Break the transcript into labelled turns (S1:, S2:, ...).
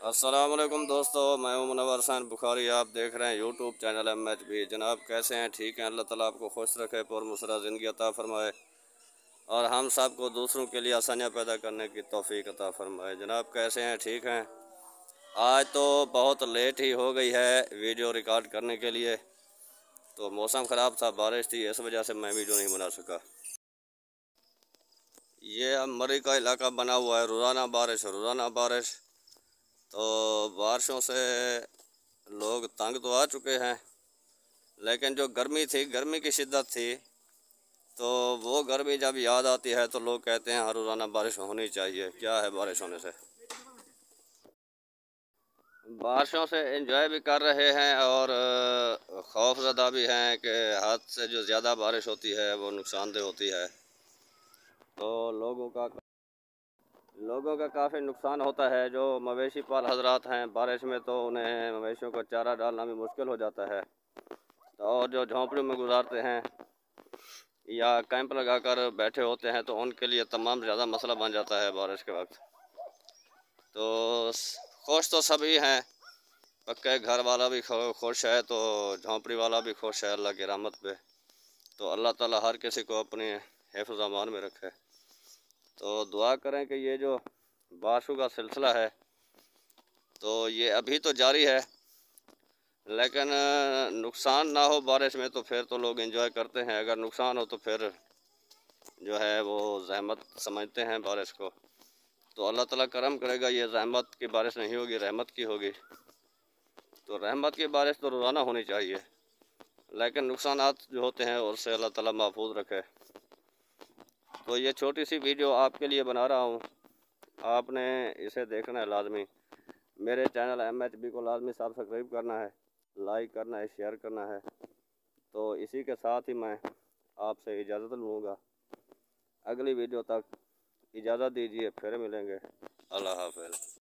S1: अस्सलामुअलैकुम दोस्तों, मैं हूं मुनव्वर हुसैन बुखारी। आप देख रहे हैं यूट्यूब चैनल MHB। जनाब कैसे हैं? ठीक हैं। अल्लाह ताला आपको खुश रखे, पुरमसरा ज़िंदगी अता फ़रमाए और हम सब को दूसरों के लिए आसानियाँ पैदा करने की तौफीक अता फ़रमाए। जनाब कैसे हैं? ठीक हैं। आज तो बहुत लेट ही हो गई है वीडियो रिकॉर्ड करने के लिए, तो मौसम ख़राब था, बारिश थी, इस वजह से मैं वीडियो नहीं बना सका। ये अब मरी का इलाका बना हुआ है, रोज़ाना बारिश। तो बारिशों से लोग तंग तो आ चुके हैं, लेकिन जो गर्मी थी, गर्मी की शिद्दत थी, तो वो गर्मी जब याद आती है तो लोग कहते हैं हर रोज़ाना बारिश होनी चाहिए। क्या है बारिश होने से? बारिशों से एंजॉय भी कर रहे हैं और खौफज़दा भी हैं कि हद से जो ज़्यादा बारिश होती है वो नुकसानदेह होती है। तो लोगों का काफ़ी नुकसान होता है। जो मवेशी पाल हजरात हैं, बारिश में तो उन्हें मवेशियों को चारा डालना भी मुश्किल हो जाता है। और जो झोंपड़ियों में गुजारते हैं या कैंप लगाकर बैठे होते हैं, तो उनके लिए तमाम ज़्यादा मसला बन जाता है बारिश के वक्त। तो खुश तो सभी हैं, पक्के घर वाला भी खुश है, तो झोंपड़ी वाला भी खुश है अल्लाह की रहमत पे। तो अल्लाह ताला हर किसी को अपने हिफ्ज़ अमान में रखे। तो दुआ करें कि ये जो बारिशों का सिलसिला है, तो ये अभी तो जारी है, लेकिन नुकसान ना हो बारिश में तो फिर तो लोग एंजॉय करते हैं। अगर नुकसान हो तो फिर जो है वो ज़हमत समझते हैं बारिश को। तो अल्लाह ताला करम करेगा, ये रहमत की बारिश नहीं होगी, रहमत की होगी। तो रहमत की बारिश तो रोज़ाना होनी चाहिए, लेकिन नुकसानात जो होते हैं उससे अल्लाह ताला महफूज रखे। तो ये छोटी सी वीडियो आपके लिए बना रहा हूँ, आपने इसे देखना है लाजमी। मेरे चैनल MHB को लाजमी सब्सक्राइब करना है, लाइक करना है, शेयर करना है। तो इसी के साथ ही मैं आपसे इजाज़त लूँगा। अगली वीडियो तक इजाज़त दीजिए, फिर मिलेंगे। अल्लाह हाफ़िज़।